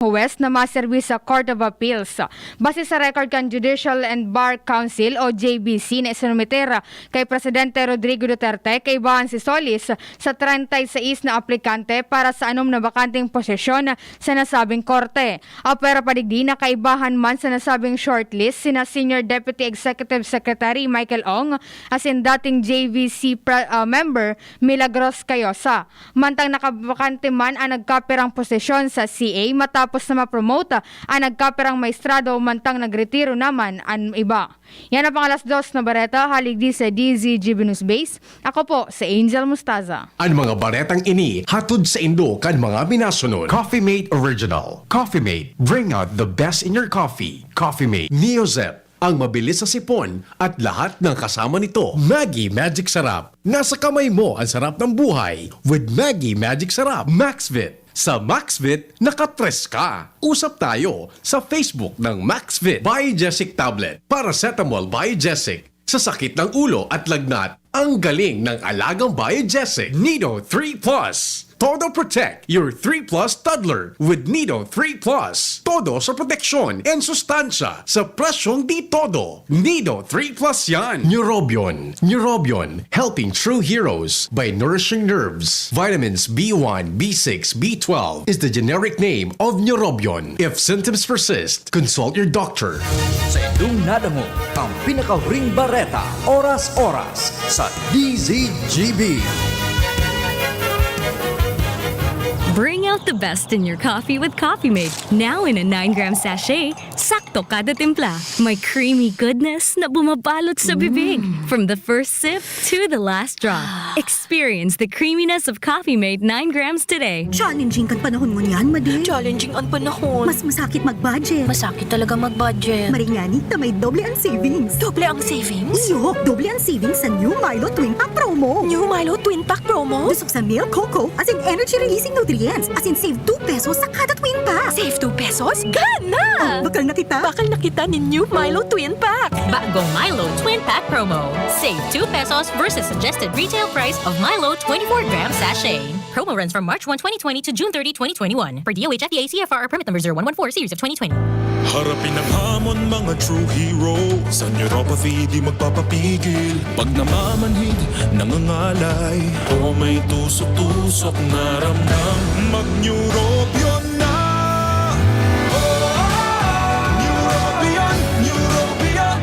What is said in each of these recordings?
Huwes na maserbi sa Court of Appeals. Base sa record kan Judicial and Bar Council o JBC na isinumitera kay Presidente Rodrigo Duterte kay Bahan si Solis sa 36 na aplikante para sa anom na bakanting posisyon sa nasabing korte. Pero padigdi na kaibahan man sa nasabing shortlist sina Senior Deputy Executive Secretary Michael Ong as in dating JVC member Milagros Cayosa. Mantang nakabakante man ang nagkapirang posisyon sa CA matapos na ma-promote ang nagkapirang maestrado mantang nagretiro naman ang iba. Yan ang pang alas 2 na bareta, halig di sa DZGB News Base. Ako po sa Angel Mustaza. Ang mga baretang ini hatod sa Indo kan mga binasunod. Coffee Mate Original. Coffee Mate, bring out the best in your coffee. Coffee Mate Neozep, ang mabilis sa sipon at lahat ng kasama nito. Maggi Magic Sarap. Nasa kamay mo ang sarap ng buhay with Maggi Magic Sarap. Maxvit. Sa Maxvit, nakatres ka. Usap tayo sa Facebook ng Maxvit. Biogesic Tablet. Paracetamol Biogesic. Sa sakit ng ulo at lagnat, ang galing ng alagang Biogesic. Nido 3 Plus. Todo Protect your 3 Plus toddler with Nido 3 Plus. Todo sa proteksyon and sustansya sa presyong di todo. Nido 3 Plus yan. Neurobion. Neurobion, helping true heroes by nourishing nerves. Vitamins B1, B6, B12 is the generic name of Neurobion. If symptoms persist, consult your doctor. Sa indong nadamo, ang pinaka-ring bareta, oras-oras sa DZGB. Bring out the best in your coffee with Coffee Mate. Now in a 9-gram sachet, sakto kada timpla. May creamy goodness na bumabalot sa bibig. From the first sip to the last drop. Experience the creaminess of Coffee Mate 9 grams today. Challenging kan panahon mo niyan, Madi. Challenging ang panahon. Mas masakit mag-budget. Masakit talaga mag-budget. Maringani na may doble ang savings. Doble ang savings? Iyo, doble ang savings sa New Milo Twin Pack Promo. New Milo Twin Pack Promo? Busog sa milk, cocoa, as in energy-releasing nutrients. As in save 2 pesos sa kada twin pack. Save 2 pesos? Gana! Bakal na kita. Bakal na kita ni New Milo Twin Pack. Bagong Milo Twin Pack Promo. Save 2 pesos versus suggested retail price of Milo 24-gram sachet. Promo runs from March 1, 2020 to June 30, 2021. Per DOH FDA CFR permit number 0114 series of 2020. Harapin ang hamon mga true hero. Sa neuropathy di magpapapigil. Pag namamanhid, nangangalay, o may tusok-tusok na ramdam, mag-neurobion na. Neurobion, neurobion,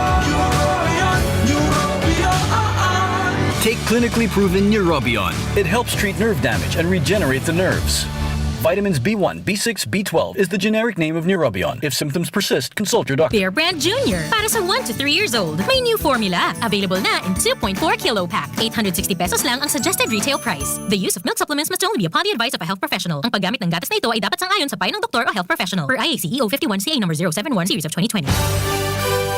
neurobion, neurobion. Take clinically proven Neurobion. It helps treat nerve damage and regenerate the nerves. Vitamins B1, B6, B12 is the generic name of Neurobion. If symptoms persist, consult your doctor. Bear Brand Junior. Para sa 1 to 3 years old. May new formula. Available na in 2.4 kilo pack. 860 pesos lang ang suggested retail price. The use of milk supplements must only be upon the advice of a health professional. Ang paggamit ng gatas na ito ay dapat sang-ayon sa payo ng doktor o health professional. Per IACEO 51CA number 071 series of 2020.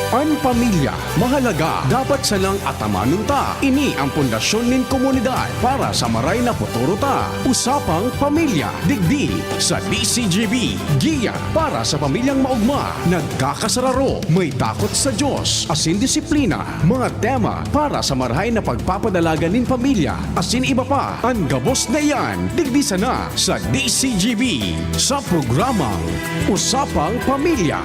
Ang pamilya, mahalaga, dapat salang atamanun ta. Ini ang pundasyon nin komunidad para sa maray na futuro ta. Usapang Pamilya, digdi sa DCGB. Giya para sa pamilyang maugma, nagkakasararo, may takot sa Diyos, asin disiplina. Mga tema para sa marahay na pagpapadalaga nin pamilya, asin iba pa. Ang gabos na yan, digdi sana sa DCGB. Sa programang Usapang Pamilya.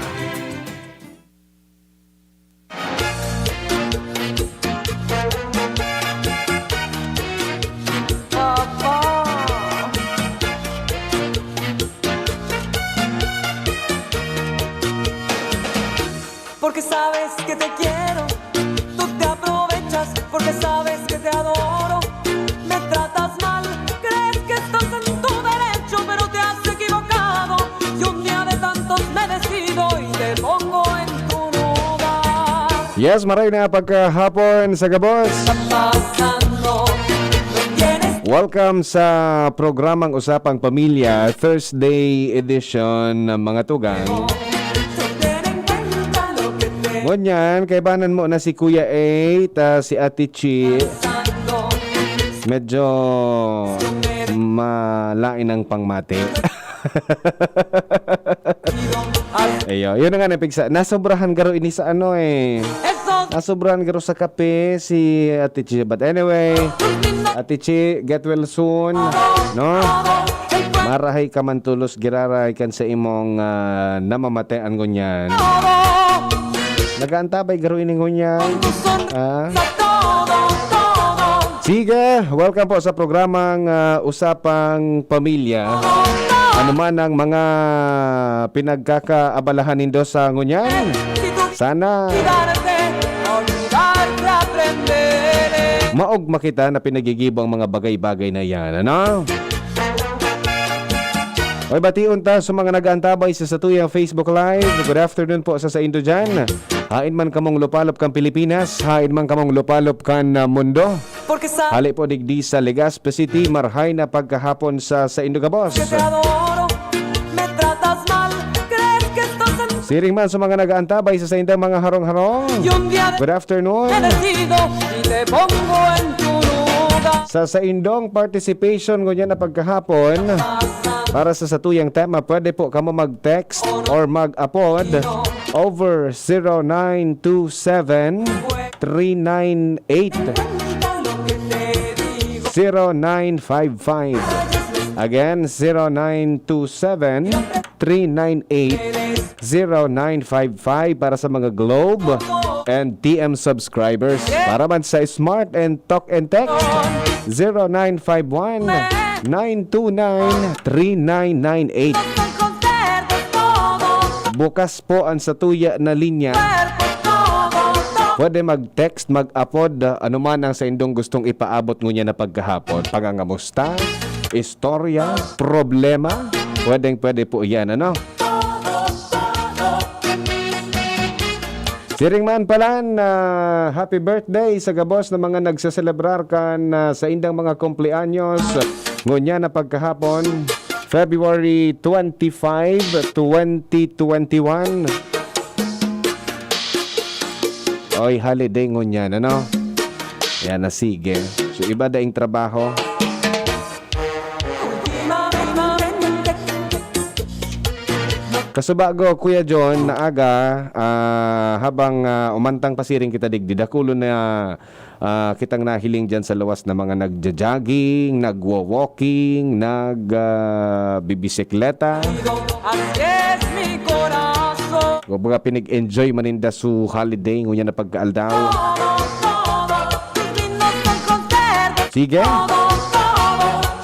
Porque sabes que te quiero, tú te aprovechas porque sabes que te adoro. Me tratas mal, crees que estás en tu derecho, pero te has equivocado. Y un día de tantos me decido y te pongo en tu lugar. Yes, maray na pagkahapon sa Gabos. Pasando, no tienes. Welcome sa programang Usapang Pamilya, Thursday edition ng mga tugang. Ngunyan, kaibanan mo na si Kuya A, ta si Ate Chi. Medyo malain ang pangmati. Ayo, yun na nga napigsa. Nasobrahan garo ini sa ano eh. Nasobrahan garo sa kape si Ate Chi. But anyway, Ate Chi, get well soon. No? Marahay ka man tulos giraray kan sa imong namamatean ngunyan. Nagaantabay garo ini ngunyan. Sige, welcome po sa programang Usapang Pamilya. Ano man ang mga pinagkakaabalahan nindo sa ngunyan. Sana maog makita na pinagigibang mga bagay-bagay na yan, ano? Oy, batiun ta sa mga nag-aantabay sa satuyang Facebook Live. Good afternoon po sa Indo dyan. Hain man kamong lupalop kang Pilipinas, hain man kamong lupalop kan mundo. Hali po digdi sa Legazpi City, marhay na pagkahapon sa Indo Gabos. Siring man sa mga nag-aantabay sa indang mga harong-harong. Good afternoon. Sa indong participation ngunyan na pagkahapon, para sa satuyang tema, pwede po kamo mag-text or mag-upload over 0927-398-0955. Again, 0927-398-0955 para sa mga Globe and TM subscribers. Para man sa Smart and Talk and Text, 0951-929-3998. Bukas po ang satuya na linya. Pwede mag-text, mag-upload, anuman ang sa indong gustong ipaabot ngunya na pagkahapon. Pangangamusta, istorya, problema, pwede po yan, ano? Siring man pala, happy birthday sa gabos na mga nagsaselebrar kan sa indang mga kumpleanyos. Ngunya na pagkahapon, February 25, 2021. Oy, holiday ngunyan, ano? Yan na, sige. So, iba daing trabaho. Kasubago, Kuya John, na aga, habang umantang pasiring kita digdi, dakulo na kitang nahiling dyan sa lawas na mga nagja-jogging, nagwa-walking, nagbibisikleta. O mga pinig-enjoy maninda su holiday ngunya na pagkaaldaw. Sige.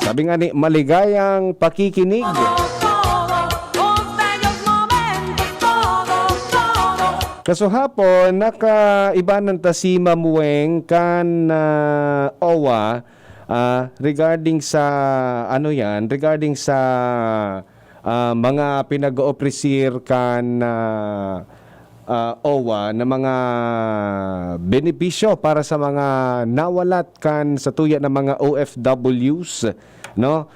Sabi nga ni, maligayang pakikinig. Kaso hapon, nakaibanan ta si Mamueng kan OWA regarding sa regarding sa mga pinag-opresir kan OWA na mga benepisyo para sa mga nawalat kan sa tuya ng mga OFWs, no?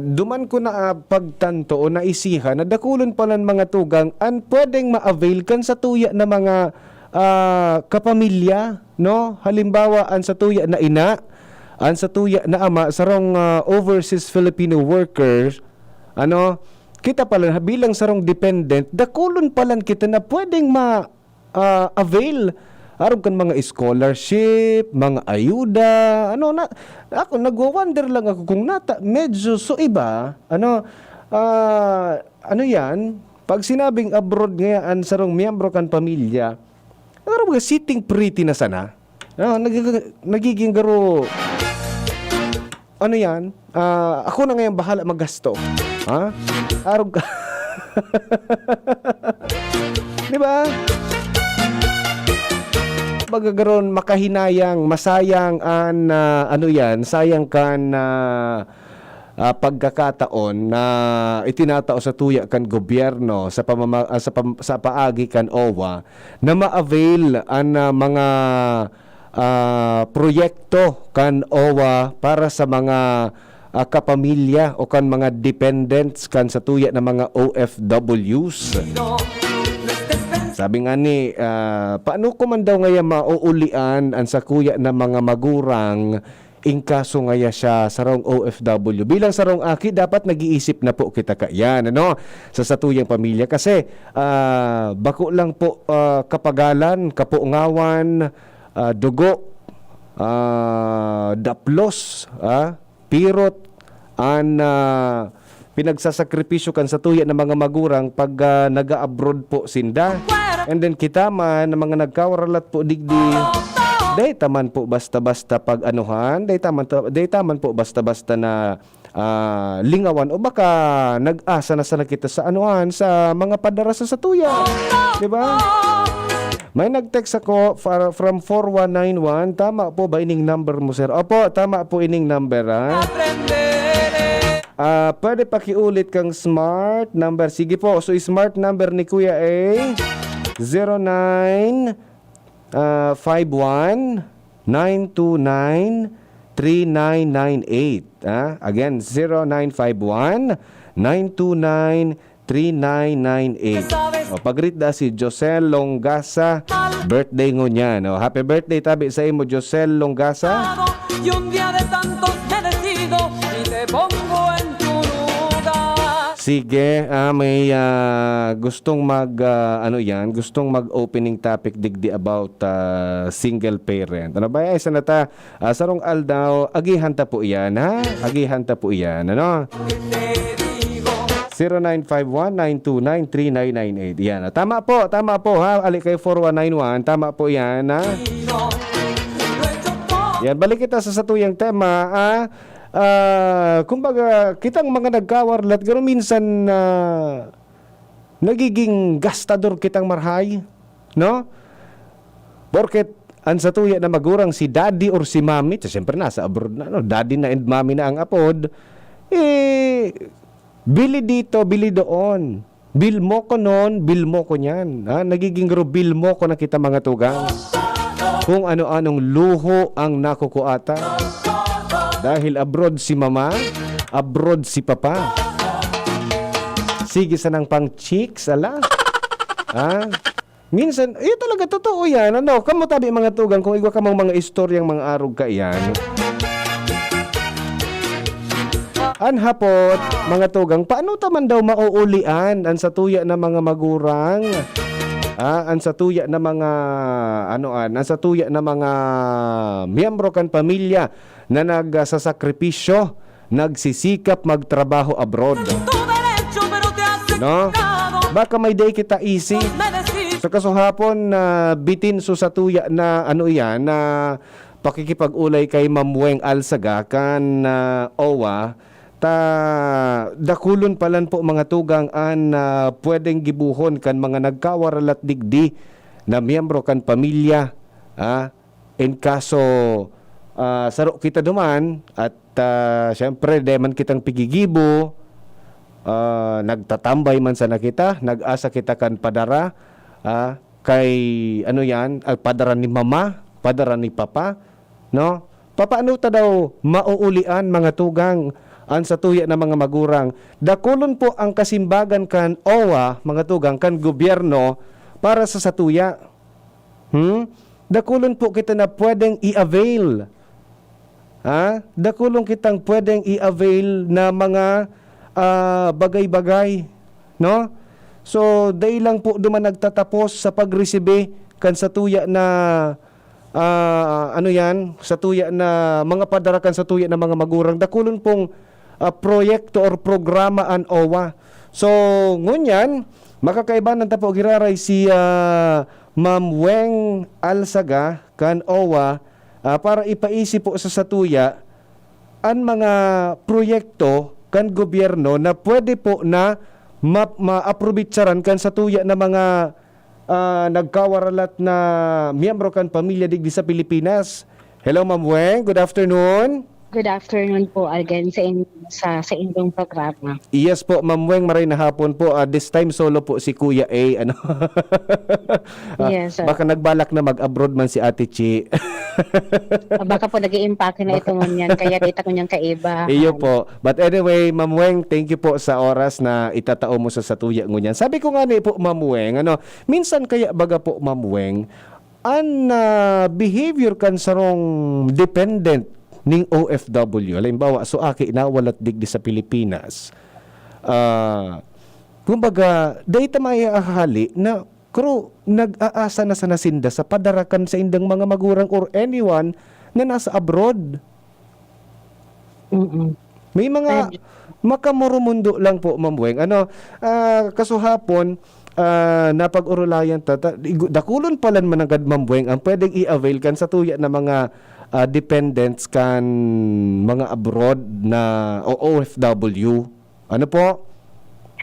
Duman ko na pagtanto o naisiha na dakulon pala mga tugang an pwedeng ma-avail kan sa tuya ng mga kapamilya, no? Halimbawa, an sa tuya na ina, an sa tuya na ama, sarong overseas Filipino workers, ano, kita pala bilang sarong dependent, dakulon pala kita na pwedeng ma-avail aron kan mga scholarship, mga ayuda, ano na, ako nagwo-wonder lang ako kung medyo so iba, ano yan, pag sinabing abroad ngayon sarong miyembro kan pamilya, ano mga sitting pretty na sana, no, nagiging garo, ano yan, ako na ngayon bahala magasto, ha? Aron ka, di ba? Magagaroon makahinayang, masayang an sayang kan pagkakataon na itinatao sa tuya kan gobyerno sa paagi kan OWA na ma-avail ang mga proyekto kan OWA para sa mga kapamilya o kan mga dependents kan sa tuya ng mga OFWs. Sabi nga ni, paano ko man daw ngayon mauulian ang sakuya ng mga magurang ingkaso ngaya siya sarong OFW. Bilang sarong aki, dapat nag-iisip na po kita kayan, ano? Sa satuyang pamilya. Kasi, bako lang po kapagalan, kapungawan, dugo, daplos, pirot, an pinagsasakripisyo kan sa tuya ng mga magurang pag naga-abroad po sinda. And then kita man ng mga nagkawaralat po digdi. Day taman po basta-basta pag anuhan, day taman po basta-basta na lingawan o baka nag-asa na sana kita sa anuhan sa mga padara sa satuya. Di ba? May nag-text ako from 4191. Tama po ba ining number mo, sir? Opo, tama po ining number, ha? Pwede pakiulit kang smart number. Sige po, so smart number ni Kuya A 0951-929-3998. Again, 0951-929-3998. Pag-greet da si Josel Longasa. Birthday ngo niya. No? Happy birthday tabi sa imo, Josel Longasa. Y un día de tantos me decido y te pongo en tu lugar. Sige, may gustong gustong mag-opening topic digdi about single parent. Ano ba yan? Isa na ta, sarong aldaw, agihan ta po iyan, ha? Agihan ta po iyan, ano? 0951-929-3998. Yan. Tama po, ha? Ali kay 4191, tama po yan, ha? Yan, balik kita sa satuyang tema, kumbaga, kitang mga nagkawarlat, gano'n minsan nagiging gastador kitang marhay, no? Porket ang satuya na magurang si daddy or si mami, siyempre nasa abroad na, no? Daddy na and mami na ang apod, bili dito, bili doon. Bill mo ko noon, bill mo ko niyan. Nagiging bill mo ko na kita mga tugang. Kung ano-anong luho ang nakukuata. Dahil abroad si mama, abroad si papa. Sige sa nang pang chicks, ala. Minsan, talaga totoo yan. Ano? Kamu tabi mga tugang, kung igwa ka mga istoryang mga arog ka yan. Anhapot, mga tugang, paano taman daw mauulian ang satuya na mga magurang? Ang satuya na mga ang satuya na mga miyembro kan pamilya na nagsasakripisyo, nagsisikap magtrabaho abroad. No? Baka may day kita easy. Sa kasuhapon bitin so satuya na na pakikipag-ulay kay Ma'am Weng Alsaga kan OWA. Dakulon palan po mga tugang pwedeng gibuhon kan mga nagkawaralat digdi na miyembro kan pamilya in kaso saro kita duman at syempre deman kitang pigigibo nagtatambay man sana kita, nag-asa kita kan padara kay padara ni mama, padara ni papa, no? Papaano ta daw mauulian mga tugang ang satuya na mga magurang? Dakulon po ang kasimbagan kan OWA, mga tugang, kan gobyerno para sa satuya. Dakulon po kita na pwedeng i-avail. Dakulon kitang pwedeng i-avail na mga bagay-bagay, no? So, day lang po duman nagtatapos sa pagresibe kan satuya na satuya na mga padarakan satuya na mga magurang. Dakulon pong proyekto or programa an OWA. So, ngunyan, makakaibanan ta po giraray si Ma'am Weng Alsaga kan OWA para ipaisip po sa satuya ang mga proyekto kan gobyerno na pwede po na ma-aprobitsaran kan satuya na mga nagkawaralat na miyembro kan pamilya digdi sa Pilipinas. Hello Ma'am Weng, good afternoon. Good afternoon po again sa inyong programa. Yes po, Ma'am Weng, maray na hapon po. This time solo po si Kuya A. Yes, sir. Baka nagbalak na mag-abroad man si Ate Chi. Baka po nag-i-impake na ito ngunyan, kaya dita ko niyang kaiba. Iyo po. But anyway, Ma'am Weng, thank you po sa oras na itatao mo sa satuya ngunyan. Sabi ko nga po, Ma'am Weng, minsan kaya baga po, Ma'am Weng, ang behavior kan sarong dependent ning OFW. Halimbawa, so aki nawalat digdi sa Pilipinas. Kumbaga, dahita may ahali na nag-aasa na sa nasinda sa padarakan sa indang mga magurang or anyone na nasa abroad. May mga makamurumundo lang po, Ma'am Weng. Kasuhapon, napag-urulayan dakulon palan managad, Ma'am Weng, ang pwedeng i-avail kan sa tuya na mga dependents kan mga abroad na OFW. Ano po?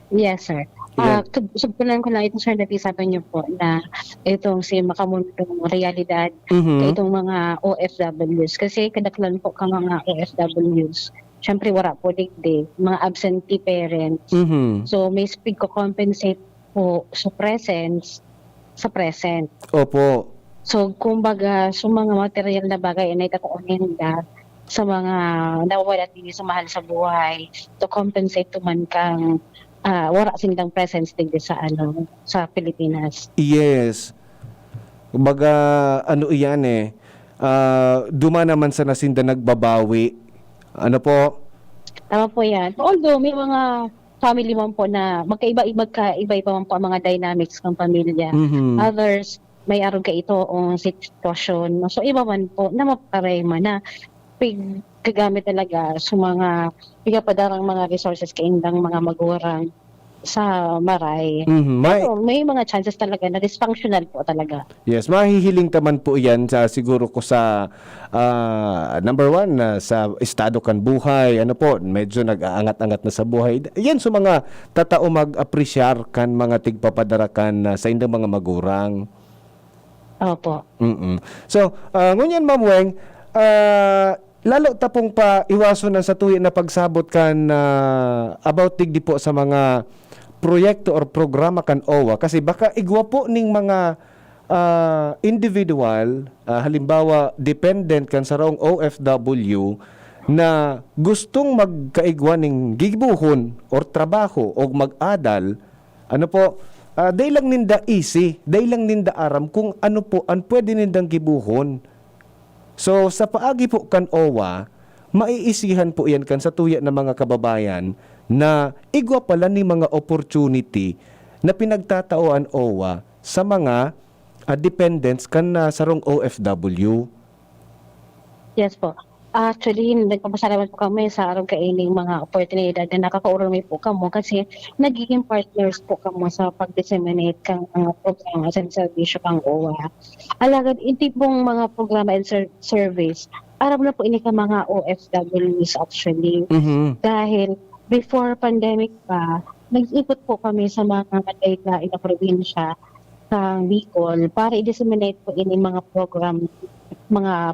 Yes, sir. Yeah. Subpunan ko lang itong sir, napisabi niyo po na itong si makamundong realidad Mhm. itong mga OFWs. Kasi kadaklan po ka mga OFWs. Siyempre, wala po digdi. Mga absentee parents. Mhm. So, may speed ko compensate po sa present. Opo. So, kumbaga, sa mga material na bagay na itakuunin sa mga nawawala din sa mahal sa buhay to compensate to man kang wala sindang presence din sa Pilipinas. Yes. Kumbaga, iyan duma naman sa nasinda nagbabawi. Ano po? Tama po yan. Although may mga family man po na magkaiba-iba man po ang mga dynamics ng pamilya. Mhm. Others, may aron ka ito o sitwasyon. So iba man po na maparema na kagamit talaga sa mga pigapadarang mga resources kaindang mga magurang sa maray. Pero may mga chances talaga na dysfunctional po talaga. Yes, mahihiling taman po yan sa siguro ko sa number one sa estado kan buhay. Ano po, medyo nag-aangat-angat na sa buhay. Yan sa mga tatao mag-apresyar kan mga tigpapadarakan sa indang mga magurang. Opo. So, ngunyan, Ma'am Weng, lalo tapong pa iwason sa tuya na pagsabot kan about tigdi po sa mga proyekto or programa kan OWA kasi baka igwa po ning mga individual, halimbawa dependent kan sa raong OFW na gustong magkaigwa ning gibuhon or trabaho o mag-adal, ano po, day lang ninda easy, day lang ninda aram kung ano po ang pwede nindang gibuhon. So sa paagi po kan OWA, maiisihan po yan kan sa tuya ng mga kababayan na igwa pala ni mga opportunity na pinagtatauan OWA sa mga dependents kan sarong OFW. Yes po. Actually, nagpapasalamat po kami sa araw kaining mga oportunidad na nakakaurumi po kamo kasi nagiging partners po kamo sa pag-disseminate kang programa sa servisyo kang OWA. Alagad, hindi pong mga programa and service, aram na po ini ka mga OFWs actually. Dahil before pandemic pa, nag-ikot po kami sa mga data na probinsya ng Bicol para i-disseminate po ini mga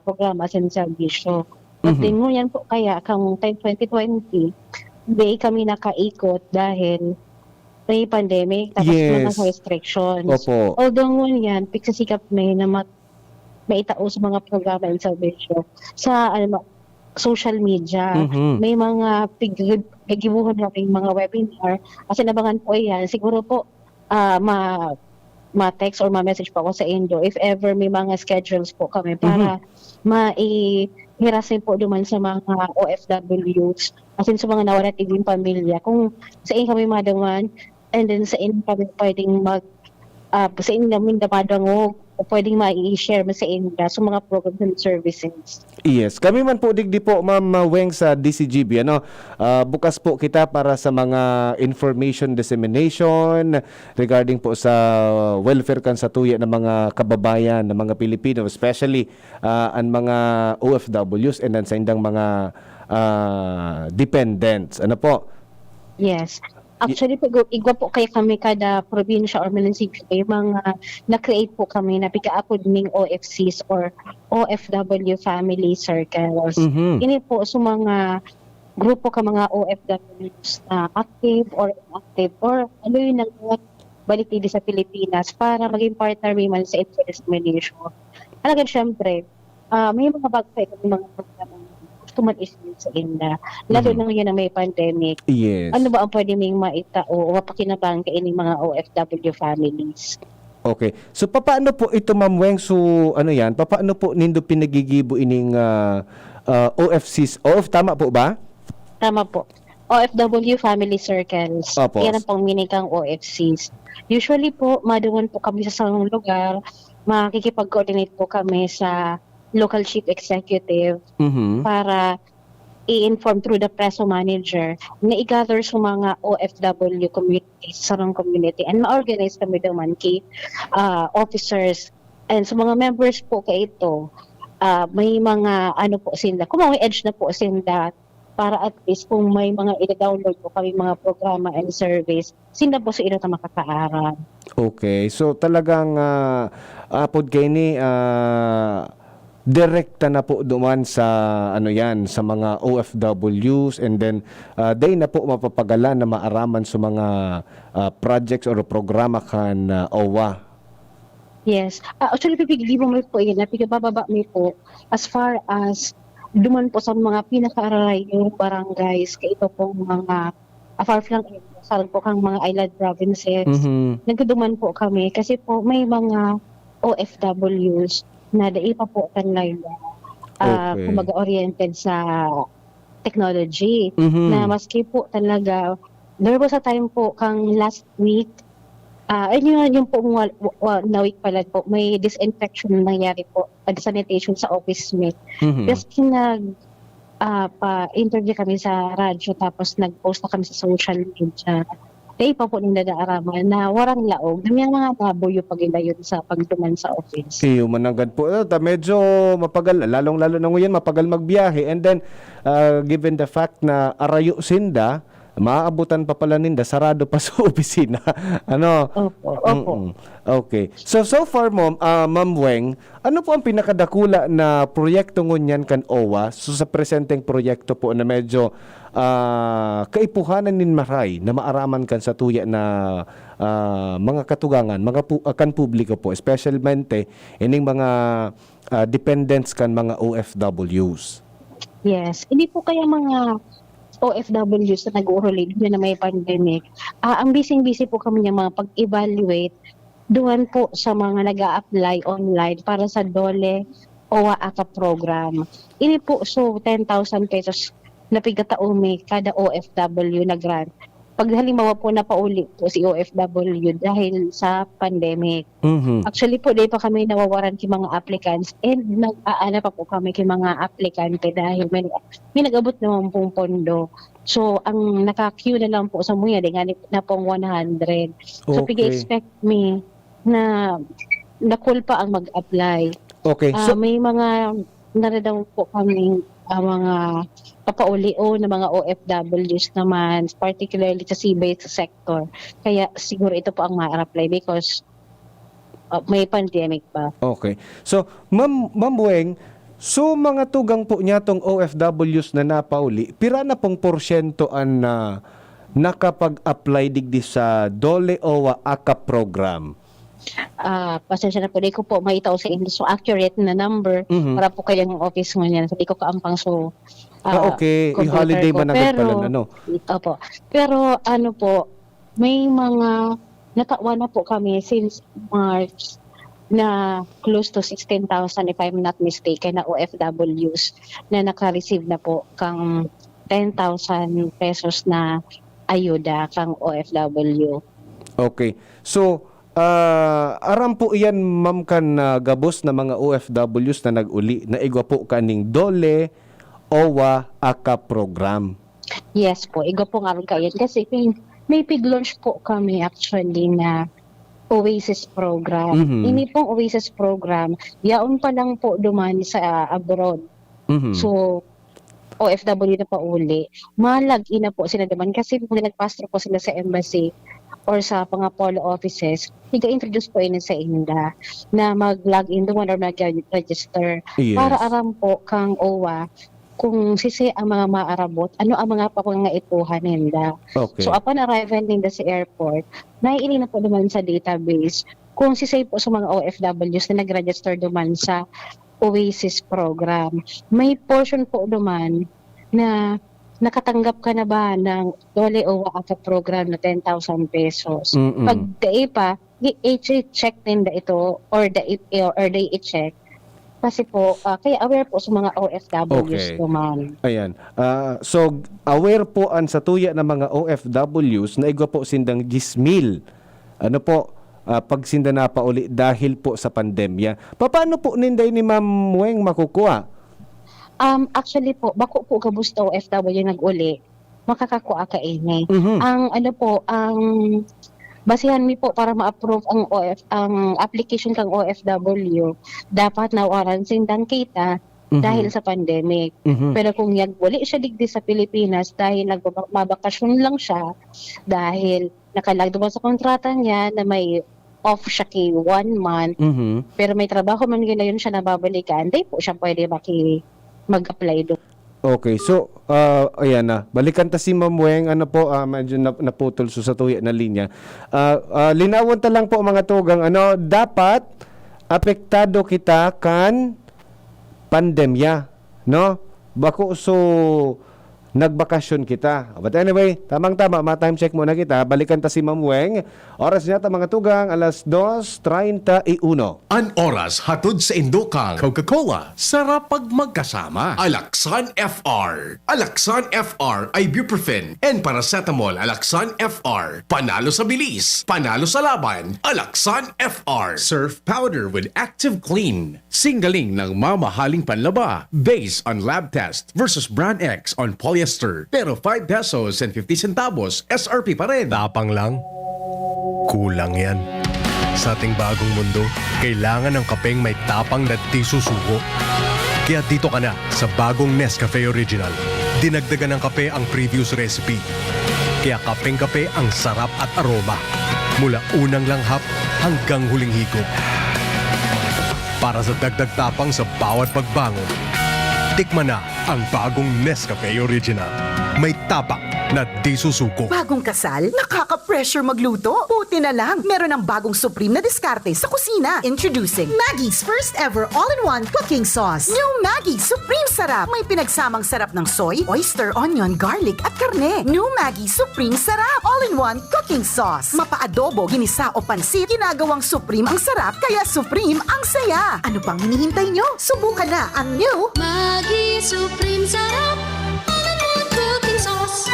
programa sa serbisyo. At din yan po kaya kang 2020, hindi kami nakaikot dahil may pandemic tapos mga restrictions. Opo. Although ngunyan, pagsasikap may na maitao sa mga programa and serbisyo sa social media. May mga gibuhon nating mga webinar. Kasi nabangan po yan. Siguro po ma-text or ma-message po ako sa Indo if ever may mga schedules po kami para maihirasin po duman sa mga OFWs. As in sa mga nawala tiging pamilya. Kung sa inyo kami madaman and then sa inyo kami pwedeng sa inyo namin damadangog o pwedeng ma-i-share mo sa inyo sa mga programs and services. Yes, kami man po digdi po, Ma'am Weng, sa DCGB. Bukas po kita para sa mga information dissemination regarding po sa welfare kan sa tuya ng mga kababayan, ng mga Pilipino, especially ang mga OFWs and sa indang mga dependents. Ano po? Yes. Actually, igwa po kayo kami kada probinsya or municipio, mga na-create po kami na pika-apod ning OFCs or OFW family circles. Ini po sa mga grupo ka mga OFWs na active or inactive or ano yun balik dito sa Pilipinas para maging partner man sa info dissemination. Alagad syempre, may mga bagay kami mga programa tuman-isip sa inda. Lalo na ngayon na may pandemic. Yes. Ano ba ang pwede ming maitao o mapakinabang kaining mga OFW families? Okay. So, paano po ito, Ma'am Weng? So, paano po nindo pinagigibo ining OFCs? Tama po ba? Tama po. OFW family circles. Opo. Yan ang pang minikang OFCs. Usually po, madungan po kami sa isang lugar, makikipag-coordinate po kami sa local chief executive para i-inform through the preso manager na i-gather sa mga OFW communities, sarang community, and ma-organize kami naman kay officers and sa mga members po kay ito, may mga ano po sila, kung may edge na po sila para at least kung may mga i-download po kami mga programa and surveys, sila po sa ilo na makakaaral. Okay. So talagang apod kay ni direkta na po duman sa ano yan sa mga OFWs, and then day na po mapapagala na maaraman sa mga projects or programa kan OWA. Yes. Actually, pipigli mo po yun. Pigabababa mo po as far as duman po sa mga pinaka-aray yung barangays. Kaya ito pong mga far lang saan po kang mga island provinces. Nagduman po kami kasi po may mga OFWs na dai pa po kanila kumaga oriented sa technology na maski po talaga there was a time po kang last week yung po na week pala po may disinfection na nangyari po sanitation sa office mate. Kasi pa-interview kami sa radyo tapos nag-post na kami sa social media. Dahil pa po nila naaraman na warang laog. May mga baboy yung pag-ilayon sa pagduman sa office. Iyo managad po. Medyo mapagal, lalong-lalo na ngayon, mapagal magbiyahe. And then, given the fact na arayo sinda, maaabutan pa pala ninda, sarado pa sa opisina. Ano? Opo. Okay. So far, Ma'am Weng, ano po ang pinakadakula na proyekto ngunyan kan OWA? So sa presenteng proyekto po na medyo kaipuhanan nin maray na maaraman kan sa tuya na mga katugangan, kan publiko po, especialmente ining mga dependents kan mga OFWs. Yes. Hindi po kaya mga OFWs na nag-uurulid na may pandemic. Ang busy-busy po kami ng mga pag-evaluate doon po sa mga nag-a-apply online para sa DOLE OWA ACA program. Ini po so 10,000 pesos na pigataumi kada OFW na grant. Pag halimbawa po napauli po si OFW dahil sa pandemic. Actually po, dahil pa kami nawawaran kay mga applicants and nag-aana pa po kami kay mga applicante dahil may nag-abot naman pong pondo. So, ang naka-queue na lang po sa muya, na pong 100. So, pig-expect me na nakul pa ang mag-apply. Okay. So, may mga naradaw po kami mga papaulio na mga OFWs naman, particularly sa sea-based sector. Kaya siguro ito po ang ma-apply because may pandemic pa. Okay. So, Ma'am Weng, so mga tugang po niya tong OFWs na napauli, pira na pong porsyento ang nakapag-apply digdi sa DOLE OWA ACA program? Pasensya na po, di ko po maitaw sa inyo. So, accurate na number para po kayang office mo niyan. So, di ko kaampang so okay. I-holiday ba na pala ano? Opo. Pero ano po, may mga natawa na po kami since March na close to 16,000 if I'm not mistaken na OFWs na naka-receive na po kang 10,000 pesos na ayuda kang OFW. Okay. So, aram po iyan, ma'am, kan gabos na mga OFWs na nag-uli na igwa po kaning DOLE OWA ACA program. Yes po, igwa po nga rin kayo. Kasi may pig-launch po kami actually na Oasis program. Ini pong Oasis program, yaon pa lang po duman sa abroad. So, OFW na pa uli. Malag-in na po sila duman kasi kung nagpastro po sila sa embassy or sa mga polo offices, higa-introduce po yun sa inda na mag-login doon or mag-register. Yes. Para aram po kang OWA kung sisi ang mga maarabot, ano ang mga papangaipuhan nila. Okay. So upon arrival nila sa airport, naiili na po naman sa database kung sisi po sa mga OFWs na nag-register naman sa Oasis program. May portion po naman na nakatanggap ka na ba ng DOLE OWA ACA program na 10,000 pesos? Pag dai pa, i-check din da ito or they i-check. Kasi po, kaya aware po sa mga OFWs naman. Ayan. So, aware po an sa tuya ng mga OFWs na igwa po sindang gismil. Ano po, pag sinda na pa uli dahil po sa pandemya. Paano po ninday ni Ma'am Weng makukuha? Actually po, bako po kabusta OFW nag-uli, makakakuha ka ini. Ang ano po, ang basihan mi po para ma-approve ang application kang OFW, dapat nawaran sindang kita dahil sa pandemic. Pero kung yag-uli siya digdi sa Pilipinas dahil nagbabakasyon lang siya, dahil nakalagdo sa kontrata niya na may off siya kay 1 month, pero may trabaho man ginayon siya na babalikan, di po siya pwede mag-apply doon. Okay, so ayan na. Balikan ta si Ma'am Weng, ano po, medyo naputol sa tuya na linya. Linawon ta lang po mga tugang, ano, dapat apektado kita kan pandemya, no? Bako so nagbakasyon kita. But anyway, tamang-tama, ma-time check muna kita. Balikan ta si Ma'am Weng. Oras niya ta mga tugang, 2:31. An oras hatod sa Indokang Coca-Cola. Sarap pag magkasama. Alaksan FR. Alaksan FR ay ibuprofen and paracetamol. Alaksan FR. Panalo sa bilis. Panalo sa laban. Alaksan FR. Surf powder with active clean. Singaling ng mamahaling panlaba. Based on lab test versus brand X on polyester. Pero 5 pesos and 50 centavos SRP pa rin. Tapang lang? Kulang yan. Sa ating bagong mundo, kailangan ng kapeng may tapang na di susuko. Kaya dito ka na sa bagong Nescafe Original. Dinagdagan ng kape ang previous recipe. Kaya kapeng-kape ang sarap at aroma. Mula unang langhap hanggang huling higop. Para sa dagdag tapang sa bawat pagbangon, tikman na ang bagong Nescafe Original. May tapak na di susuko. Bagong kasal? Nakaka-pressure magluto? Buti na lang, meron ng bagong Supreme na diskarte sa kusina. Introducing Maggie's first ever all-in-one cooking sauce. New Maggie Supreme Sarap. May pinagsamang sarap ng soy, oyster, onion, garlic at karne. New Maggie Supreme Sarap. All-in-one cooking sauce. Mapa-adobo, ginisa o pansit, ginagawang Supreme ang sarap, kaya Supreme ang saya. Ano pang hinihintay nyo? Subukan na ang new Maggie Supreme Sarap. All-in-one cooking sauce.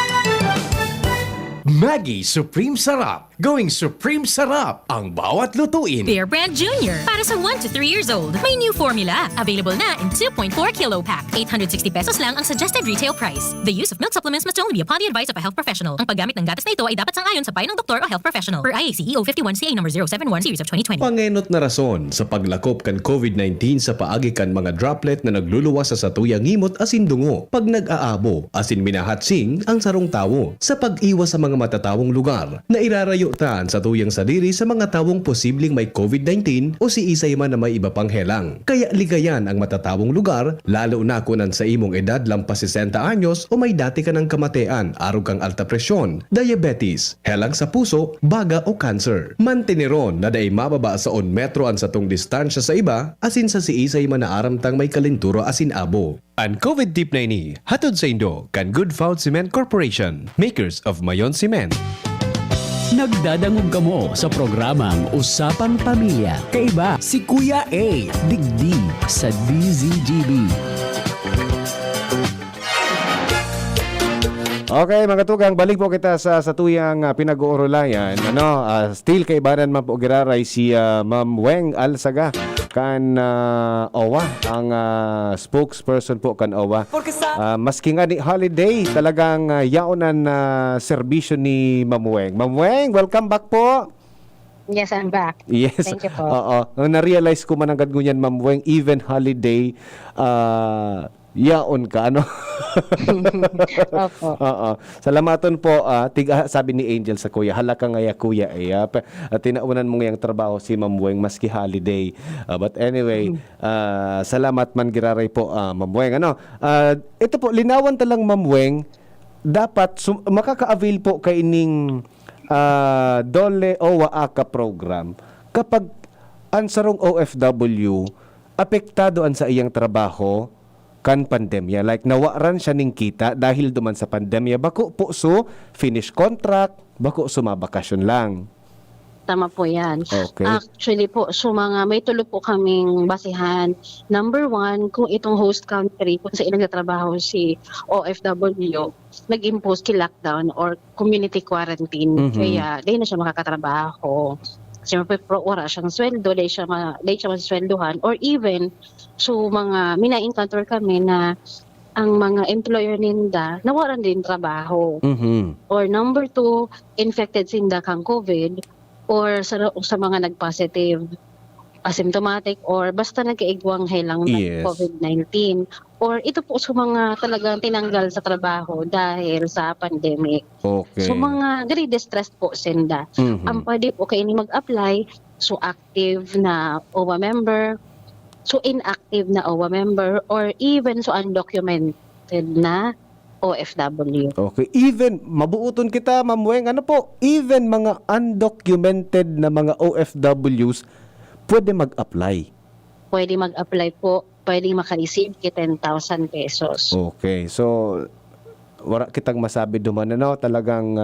Maggie Supreme Sarap. Going Supreme Sarap ang bawat lutuin. Bear Brand Junior. Para sa 1 to 3 years old, may new formula. Available na in 2.4 kilo pack. 860 pesos lang ang suggested retail price. The use of milk supplements must only be upon the advice of a health professional. Ang paggamit ng gatas na ito ay dapat sang-ayon sa payo ng doktor o health professional. Per IACEO 51CA number 071 series of 2020. Pangenot na rason sa paglakop kan COVID-19 sa paagi kan mga droplet na nagluluwas sa satuyang ngimot asin dungo. Pag nag-aabo, asin minahatsing ang sarong tawo sa pag-iwas sa mga matatawong lugar na irarayo tan sa tuyang sadiri sa mga tawong posibleng may COVID-19 o si isay man na may iba pang helang. Kaya ligayan ang matatawong lugar, lalo na kunan sa imong edad lampas 60 anyos o may dati ka ng kamatean, arog kang alta presyon, diabetes, helang sa puso, baga o cancer. Mantineron na day mababa sa 1 metro an sa tung distansya sa iba, asin sa si isay man na aramtang may kalinturo asin abo. Ang COVID Deep na ini, hatod sa Indo, kan Good Found Cement Corporation, makers of Mayon Cement. Nagdadangog kamo sa programang Usapang Pamilya. Kaiba si Kuya A. Digdi sa DZGB. Okay, mga tugang, balik po kita sa tuyang pinag-uurulayan. Still kaibanan man po giraray si Ma'am Weng Alsaga kan OWA, ang spokesperson po kan OWA. Maski nga ni holiday, talagang yaonan na serbisyo ni Ma'am Weng. Ma'am Weng, welcome back po. Yes, I'm back. Yes. Thank you po. Oo. Na-realize ko man agad ngunyan, Ma'am Weng, even holiday, yaon ka, ano? Opo. Oo. Salamaton po, sabi ni Angel sa kuya, hala ka ngaya kuya, tinaunan mo ngayang trabaho si Ma'am Weng maski holiday. But anyway, salamat man giraray po, Ma'am Weng. Ito po, linawan talang Ma'am Weng, dapat makaka-avail po kay ining Dole Owa Aka program kapag ansarong OFW apektado an sa iyang trabaho kan pandemya, like nawaran siya ning kita dahil duman sa pandemya, bako po so finish contract, bako sumabakasyon lang. Tama po yan. Okay. Actually po, may tulo po kaming basihan. Number 1, kung itong host country, kung sa ilang trabaho si OFW, nag-impose ki lockdown or community quarantine. Kaya, di na siya makakatrabaho. siyempre pro wala siyang sweldo, dahil siya masweldohan, or even so mga mina-encounter kami na ang mga employer ninda nawaran din trabaho. Or number 2, infected sinda kang COVID, or sa mga nag-positive, asymptomatic, or basta nagkaigwang lang ng Yes. COVID-19. Or ito po sa mga talagang tinanggal sa trabaho dahil sa pandemic. Okay. So mga very distressed po sinda. Ang pwede po kayo ni mag-apply, so active na OWA member, so inactive na OWA member, or even so undocumented na OFW. Okay. Even, mabuuton kita, Ma'am Weng, ano po, even mga undocumented na mga OFWs, pwede mag-apply. Pwede mag-apply po, pwede maka-receive ki 10,000 pesos. Okay. So, wala kitang masabi duman, ano, talagang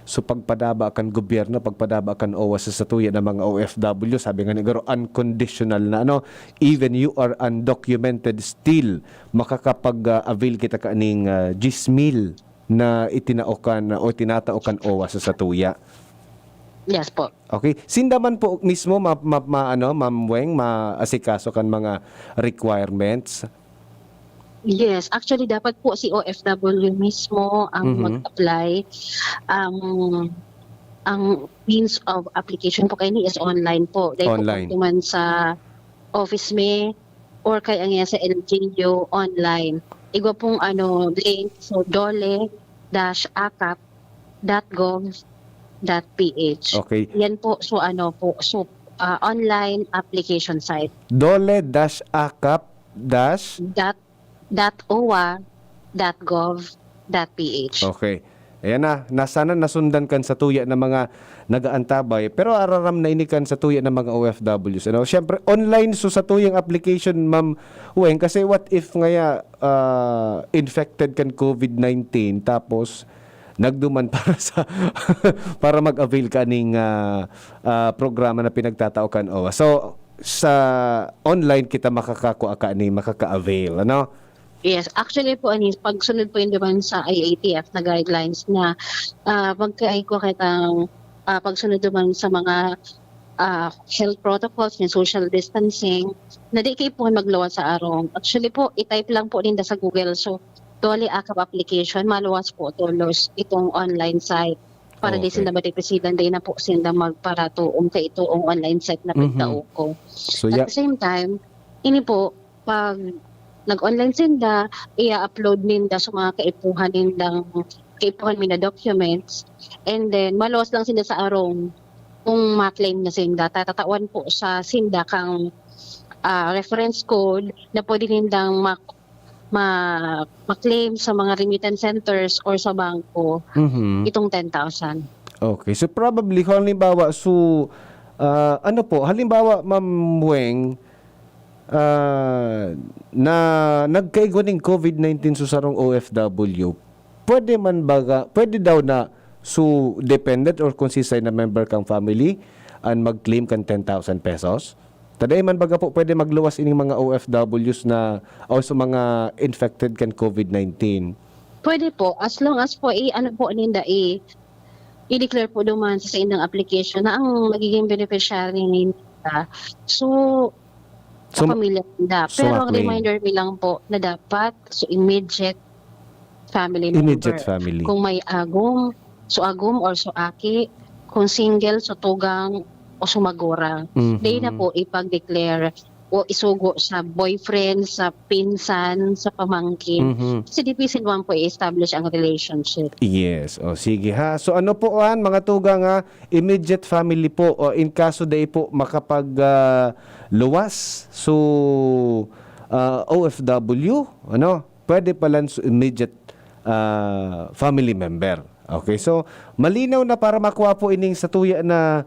so pagpadaba kan gobyerno, pagpadaba kan OWA sa satuya ng mga OFW, sabi nga ni Garo, unconditional na, ano, even you are undocumented, still makakapag-avail kita kaning GISMIL na itinaokan o tinataokan OWA sa satuya. Yes po. Okay. Sindaman po mismo Ma'am Weng, maasikaso kan mga requirements. Yes, actually dapat po si OFW mismo ang mag-apply. Ang means of application po kayo ni is online po. Dahil Online. po man sa office me or kaya nga sa LGU online. Igwa pong link, so dole-akap.gov.ph. Okay. Yan po, so online application site. Dole-akap- .owa.gov.ph. Okay. Ayan na, sana nasundan kan sa tuya ng mga nagaantabay, pero araram na inikan sa tuya ng mga OFWs. Ano? Siyempre, online so sa tuyang application, Ma'am Weng, kasi what if ngaya infected kan COVID-19 tapos nagduman para sa para mag-avail ka ning programa na pinagtatao kan OWA. So, sa online kita makakakuha ka ni makaka-avail, ano? Yes, actually po, pagsunod po yun naman sa IATF na guidelines na magkaay ko kitang pagsunod naman sa mga health protocols, yung social distancing, na di kayo po magluwas sa arong. Actually po, i-type lang po ninda sa Google. So, Dole Akap application, maluwas po tulos itong online site. Para di sila matipisidan, di na po sila magparatuong ka itoong online site na pagtao ko. So, At the same time, ini po, pag nag-online sinda, i-upload ninda sa mga kaipuhan mi na documents, and then maluwas lang sinda sa arong kung ma-claim na sinda. Tatatawan po sa sinda kang reference code na pwede nindang ma-claim sa mga remittance centers or sa bangko itong 10,000. Okay. So, probably, halimbawa, halimbawa, Ma'am Weng, na nagkaigwaning COVID-19 sa sarong OFW, pwede daw na dependent or consistent na member kang family and mag-claim kan 10,000 pesos? Taday man baga po pwede magluwas ining mga OFWs na o sa mga infected kan COVID-19? Pwede po, as long as po ninda i-declare po duman sa indang application na ang magiging beneficiary ninda. So pamilya nila. Pero ang reminder lang po na dapat immediate family member. Immediate family. Kung may agom or aki, kung single, tugang o sumagura. Di na po ipag-declare o isugo sa boyfriend, sa pinsan, sa pamangkin. Kasi difficile man po i-establish ang relationship. Yes. O sige ha. So ano po mga tugang immediate family po o in kaso day po makapag luwas OFW, pwede pala immediate family member. Okay, so malinaw na para makuha po ining sa tuya na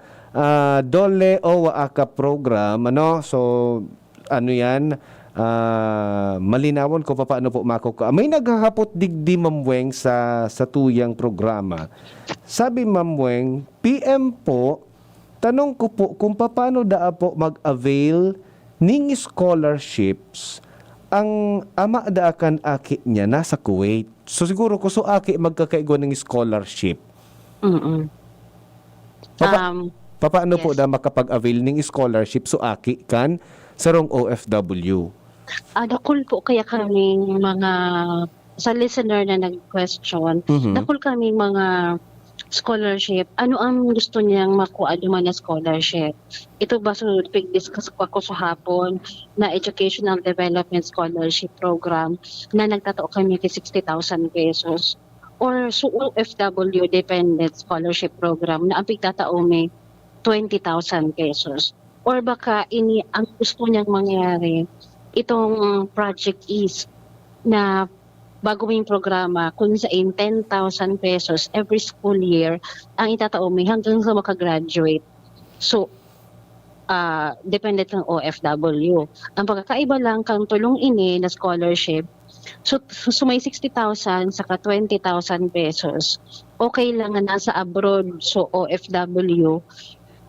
Dole OWA Akap program, so yan, malinawan ko paano po makukuha. May naghahapot digdi, Ma'am Weng, sa tuyang programa. Sabi, Ma'am Weng, PM po, tanong ko po kung paano po mag-avail ning scholarships ang ama daakan aki niya nasa Kuwait. So siguro ko aki magkakaigwa ng scholarship. paano po na makapag-avail ng scholarship so aki kan sarong OFW? Dakol po kaya kaming mga, sa listener na nag-question, dakol kaming mga scholarship. Ano ang gusto niyang makuha duman na scholarship? Ito ba discuss ko ako sa hapon na Educational Development Scholarship Program na nagtatao kami kay 60,000 pesos? Or so OFW Dependent Scholarship Program na ang pigtatao may 20,000 pesos? Or baka ini ang gusto niyang mangyari itong project is na bagong programa kung saan 10,000 pesos every school year ang itatao may hanggang sa makagraduate. So, dependent ng OFW. Ang pagkakaiba lang kang tulong ini na scholarship, so may 60,000 saka 20,000 pesos. Okay lang na nasa abroad, so OFW,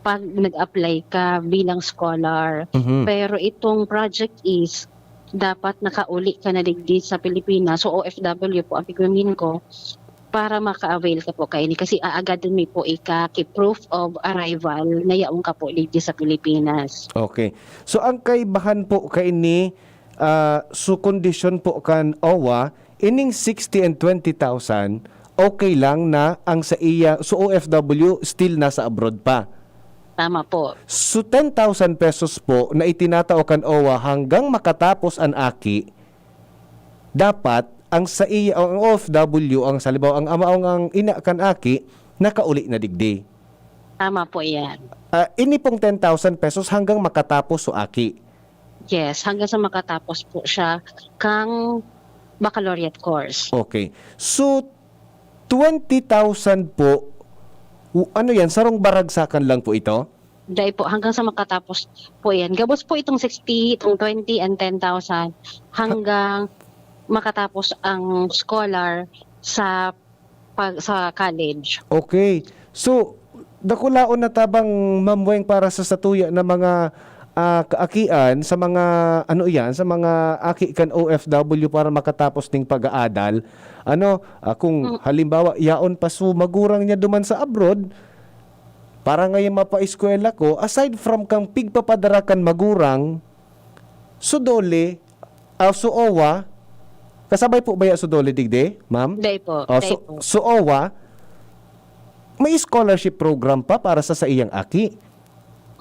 pag nag-apply ka bilang scholar. Pero itong project is dapat nakauli ka na digdi sa Pilipinas. So OFW po ang pigwamin ko para maka-avail ka po kaini kasi aagad mi po proof of arrival na yaong ka po digdi sa Pilipinas. Okay. So ang kaibahan po kaini so condition po kan OWA ining 60 and 20,000 okay lang na ang sa iya so OFW still nasa abroad pa. Tama po. So 10,000 pesos po na itinatao kan OWA hanggang makatapos ang aki, dapat ang sa iya ang OFW ang salibaw ang amaong ang ina kan aki nakauli na digdi. Tama po yan. Ini pong 10,000 pesos hanggang makatapos so aki. Yes, hanggang sa makatapos po siya kang baccalaureate course. Okay. So 20,000 po ano yan, sarong baragsakan lang po ito? Dahil po, hanggang sa makatapos po yan. Gabos po itong 60, itong 20, and 10,000 hanggang makatapos ang scholar sa college. Okay. So, dakulaon na tabang mamweng para sa satuya na mga kaakian sa mga sa mga aki kan OFW para makatapos ning pag-aadal. Kung halimbawa yaon pa so magurang niya duman sa abroad para ngayon mapa-eskwela ko, aside from kang pigpapadarakan magurang sudole so OWA kasabay po ba ya sudole digde, ma'am? Day po. So OWA may scholarship program pa para sa iyang aki.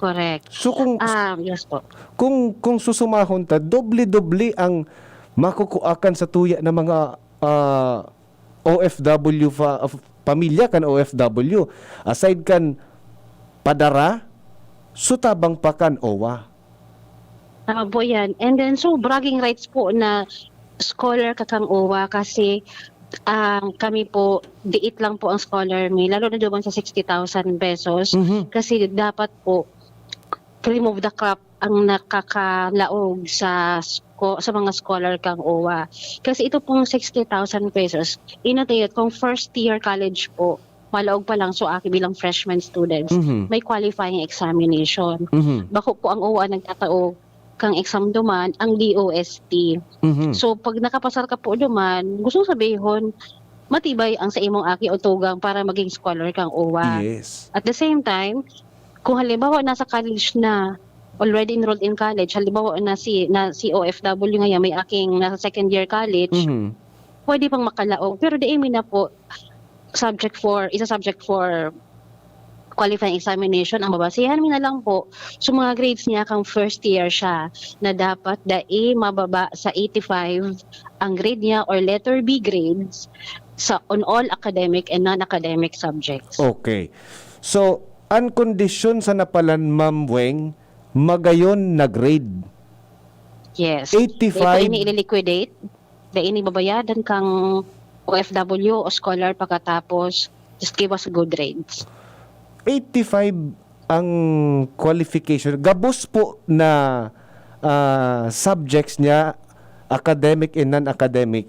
Correct. So kung yes po. Kung susumahon ta doble-doble ang makukuakan sa tuya ng mga OFW pamilya kan OFW aside kan padara sutabang pa kan OWA. Tama po yan. And then so bragging rights po na scholar ka kang OWA kasi kami po diit lang po ang scholar may lalo na doon sa 60,000 pesos kasi dapat po cream of the crop ang nakakalaog sa mga scholar kang OWA. Kasi ito pong 60,000 pesos, inatayot kung first year college po, malaog pa lang so aki bilang freshman students, may qualifying examination. Bako po ang OWA nagtatao kang exam duman, ang DOST. So pag nakapasar ka po duman, gusto sabihon, matibay ang sa imong aki o tugang para maging scholar kang OWA. Yes. At the same time, kung halimbawa nasa college na, already enrolled in college, halimbawa na si OFW ngayon may aking nasa second year college, pwede pang makalaog. Pero di na po subject for qualifying examination ang babasihan na lang po so mga grades niya kang first year siya na dapat mababa sa 85 ang grade niya or letter B grades on all academic and non-academic subjects. Okay. So ang kondisyon sa napalan Ma'am Weng, magayon na grade. Yes. 85. Dahil ini ililiquidate, dahil ini babayadan kang OFW o scholar pagkatapos, just give us good grades. 85 ang qualification. Gabos po na subjects niya, academic and non-academic,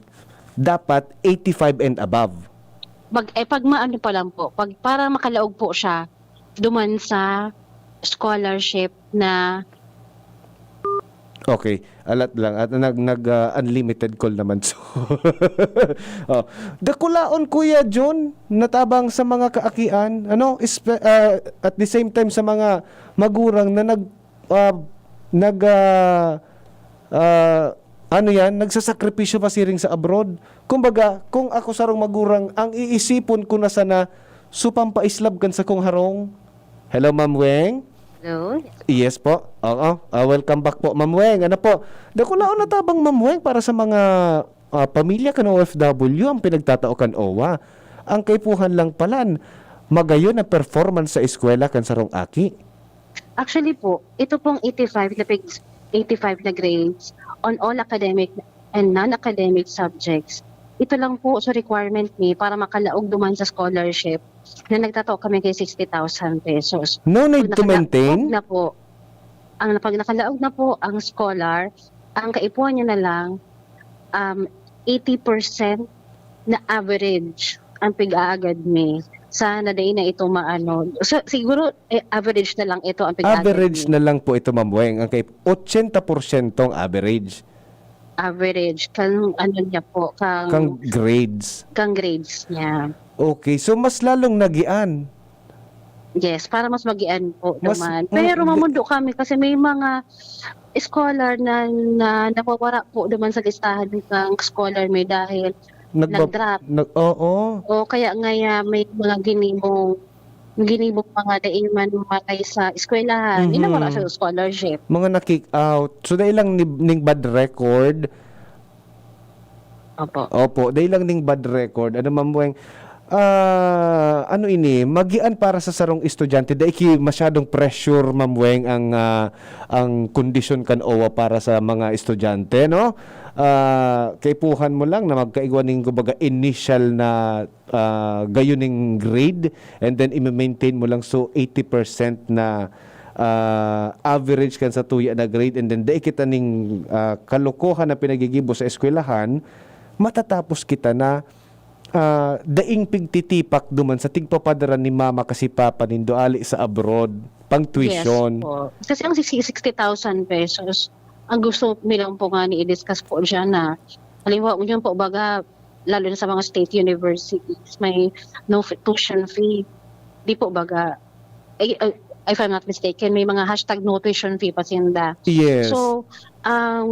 dapat 85 and above. Pag maano pa lang po, para makalaog po siya, duman sa scholarship na Okay, alat lang at unlimited call naman so. Dakulaon Kuya John natabang sa mga kaakian at the same time sa mga magurang na nagsasakripisyo pa siring sa abroad. Kumbaga, kung ako sarong magurang ang iisipon ko na sana supang paislab kan sa kong harong. Hello Ma'am Weng. Hello? Yes po. Oo. Welcome back po, Ma'am Weng. Ano po? Dakulaon na tabang, Ma'am Weng, para sa mga pamilya kan OFW ang pinagtatao kan OWA. Ang kaipuhan lang palan, magayon na performance sa eskwela kan sarong aki. Actually po, ito pong 85 na grades on all academic and non-academic subjects. Ito lang po sa requirement ni para makalaog duman sa scholarship na nagtatao kami kay 60,000 pesos. No need to maintain? Pag nakalaog na po ang scholar, ang kaipuhan niya na lang 80% na average ang pig-aagad mi. Sana day na ito maano. So, siguro average na lang ito ang pig-aagad Average na lang po ito, Ma'am Weng. Ang 80% ang average. Average kang niya po Kang grades. Kang grades niya. Okay, so mas lalong nagian. Yes, para mas magian po naman. Pero mamundo kami kasi may mga scholar na napawara po naman sa listahan ng scholar may dahil nag-drop. Oo. O kaya may mga ginibong mga daiman matay sa eskwelahan. Inawala sa scholarship. Mga na-kick out. So, dahil lang ning bad record. Opo, dahil lang ning bad record. Ano, Ma'am Weng? Magian para sa sarong estudyante. Dahil masyadong pressure, Ma'am Weng, ang kondisyon kan OWA para sa mga estudyante, no? Kaipuhan mo lang na magkaigwaning kumbaga initial na gayuning grade and then i-maintain mo lang so 80% na average kan sa tuya na grade and then dahil kita ning kalokohan na pinagigibo sa eskwelahan matatapos kita na daing pigtitipak duman sa tigpapadaran ni mama kasi papa nindo ali sa abroad pang tuition. Yes po. Kasi ang 60,000 pesos ang gusto nilang po nga i-discuss po dyan na halimbawa yun po baga lalo na sa mga state universities may no tuition fee. Di po baga if I'm not mistaken may mga hashtag no tuition fee pa sinda. Yes. So ang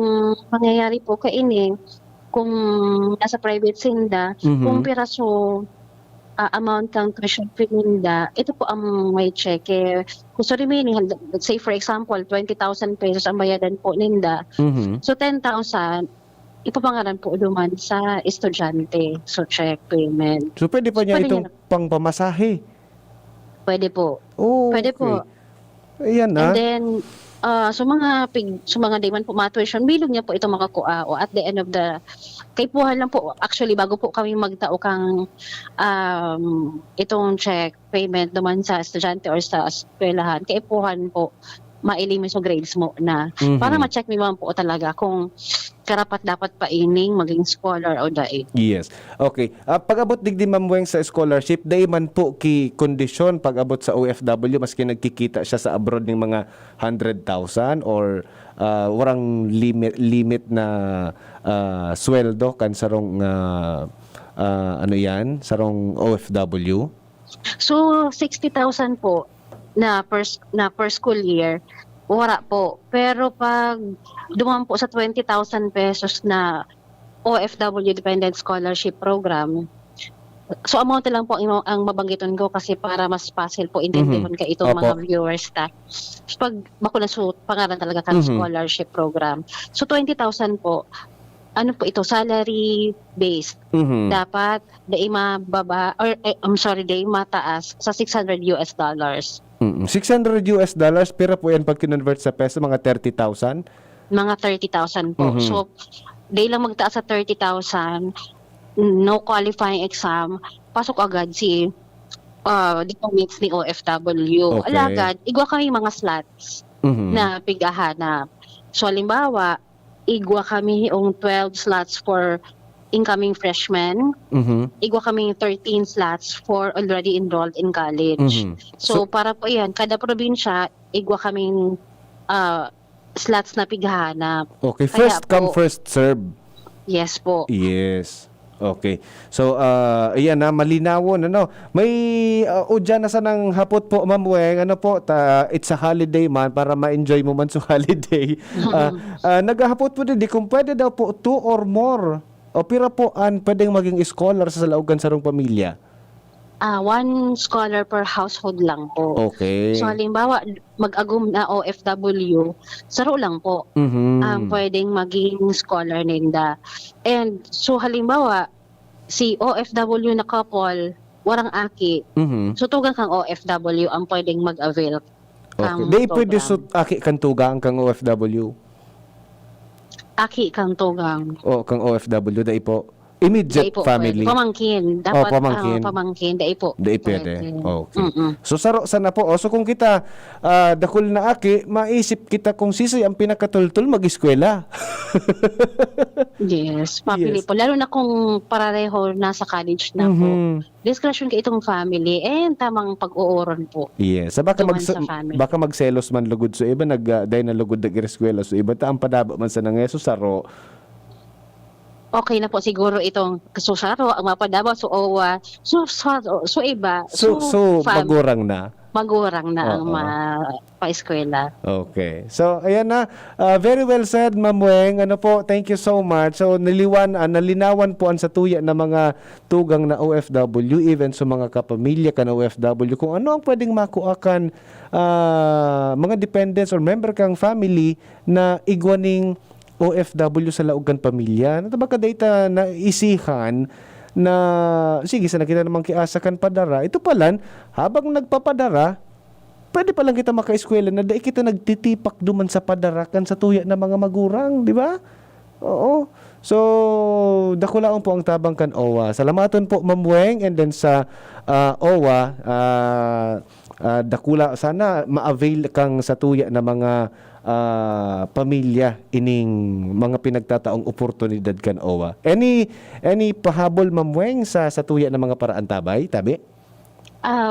mangyayari po kaini kung nasa private sinda kung piraso amount ng tuition fee ninda, ito po ang may check. Kung sa remaining, let's say for example, 20,000 pesos ang bayadan po ninda. So 10,000, ipapangalan po duman sa estudyante. So check payment. So pwede pa niya itong pangpamasahe? Pwede po. Oh, pwede po. Ayan And then, so mga dayman po mga tuition, bilog niya po ito makakuha o at the end of the kaipuhan lang po actually bago po kami magtao kang itong check payment naman sa estudyante or sa eskwelahan, kaipuhan po mailimin sa grades mo na para ma-check mo naman po talaga kung karapat dapat pa ining maging scholar o dai. Yes. Okay. Pag-abot digdi Ma'am Weng sa scholarship, dahil man po ki kondisyon pag-abot sa OFW maski nagkikita siya sa abroad ng mga 100,000 or warang limit na sweldo kan sarong sarong OFW. So 60,000 po na per school year, wala po. Pero pag dumaan po sa 20,000 pesos na OFW Dependent Scholarship Program, so amount lang po ang mabanggiton ko kasi para mas puzzle po intindihan ka itong mga viewers ta. So, pag bako na pangalan talaga kan scholarship program. So 20,000 po, ano po ito, salary based. Dapat dai mababa or dai mataas sa $600. $600 pero po yan pag kinonvert sa peso mga 30,000? Mga 30,000 po. So dai lang magtaas sa 30,000, no qualifying exam, pasok agad si diplomates ni OFW. Okay. Alagad, igwa kami mga slots na pigahanap. So halimbawa, igwa kami yung 12 slots for incoming freshmen. Igwa kami 13 slots for already enrolled in college. So para po yan, kada probinsya, igwa kaming slots na pighanap. Okay, Kaya first come, po, first serve. Yes po. Yes. Okay. So, ayan na, malinawon, ano. May udyan na sa ng hapot po, Ma'am Weng, ano po, it's a holiday man, para ma-enjoy mo man sa holiday. Naghahapot po din, kung pwede daw po, 2 or more, o pira po, pwedeng maging scholar sa laugan sarong pamilya. 1 scholar per household lang po. Okay. So halimbawa, mag-agum na OFW, saro lang po. Pwedeng maging scholar ninda. And so halimbawa, si OFW na couple, warang aki. So tugang kang OFW ang pwedeng mag-avail. Okay. Di pwede aki kang tugang kang OFW. Aki kang tugang. O kang OFW, dai po. Immediate family. Pamangkin. Dapat pamangkin. Pamangkin. Dai po. Dai pwede. Okay. So saro sana po. So kung kita dakul na aki, maisip kita kung sisay ang pinakatultul mag-eskwela. Yes, mapili po. Lalo na kung pareho nasa college na po. Discretion ka itong family and tamang pag-uuron po. Yes. Baka Tuman sa family. baka magselos man lugod so iba dahil na lugod nag-eskwela so iba ta ang padaba man sa nangeso saro. Okay na po siguro itong kasusaro ang mapadaba so owa so iba So magurang na. Magurang na ang pa-eskwela. Okay. So ayan na, very well said, Ma'am Weng. Ano po, thank you so much. So nalinawan po ang satuya na mga tugang na OFW, even sa mga kapamilya kan OFW, kung ano ang pwedeng makuakan mga dependents or member kang family na igwaning OFW sa laugan pamilya. Nato ba ka data na isihan na sige sana kita namang kiasakan padara. Ito palan habang nagpapadara, pwede pa lang kita maka-eskwela na dai kita nagtitipak duman sa padara kan sa tuya ng mga magurang, di ba? Oo. So, dakulaon po ang tabang kan OWA. Salamaton po, Ma'am Weng, and then sa OWA, dakula sana ma-avail kang sa tuya na mga pamilya ining mga pinagtataong oportunidad kan OWA. Any pahabol, Ma'am Weng, sa tuya ng mga paraan tabi?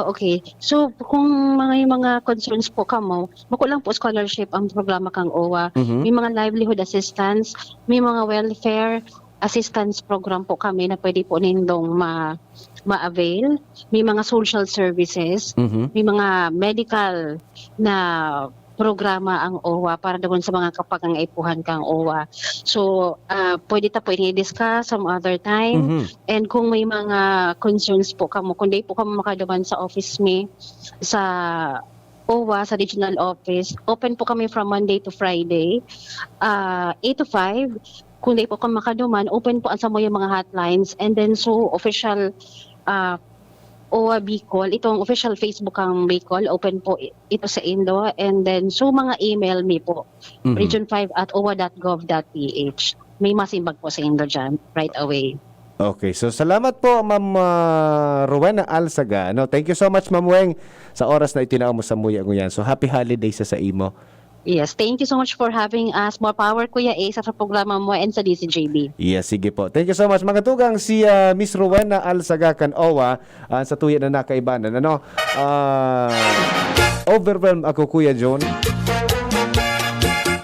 Okay. So, kung mga concerns po kamo, bako lang po scholarship ang programa kang OWA. May mga livelihood assistance, may mga welfare assistance program po kami na pwede po nindong ma-avail. May mga social services, may mga medical na programa ang OWA para doon sa mga kapag-angaipuhan kang OWA. So, pwede ta po i-discuss some other time. And kung may mga concerns po kamo, kung di po kamo makaduman sa office me, sa OWA, sa regional office, open po kami from Monday to Friday, 8 to 5. Kung di po kamo makaduman, open po ang sa mga hotlines. And then, so, official OWA Bicol, itong official Facebook ang Bicol, open po ito sa Indo, and then so mga email me po, region5@owa.gov.ph. May masimbag po sa Indo dyan, right away. Okay, so salamat po, Ma'am Rowena Alsaga. No, thank you so much, Ma'am Weng, sa oras na itinao mo sa muya nguyan. So happy holidays sa imo. Yes, thank you so much for having us. More power, Kuya A, sa programa mo and sa DCJB. Yes, sige po. Thank you so much. Mga tugang, si Miss Rowena Alsaga kan OWA, sa tuya na nakaibanan. Ano? Overwhelmed ako, Kuya John.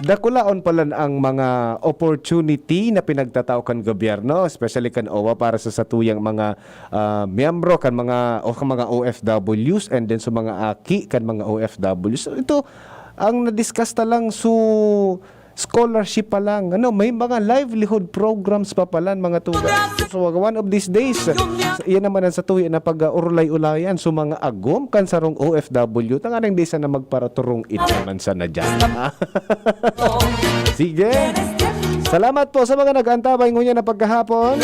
Dakulaon pala ang mga opportunity na pinagtatao kan gobyerno, especially kan OWA para sa satuyang mga miyembro kan mga OFWs and then sa mga aki kan mga OFWs. So ito ang na-discuss ta lang scholarship pa lang. Ano, may mga livelihood programs pa pala mga tuga. So one of these days, iyan naman ang sa tuya na pag-urulay-ulayan so mga agom kan sarong OFW tanganang di sana magparaturong ito man sana dyan. Sige. Salamat po sa mga nag-antabay ngunya na pagkahapon.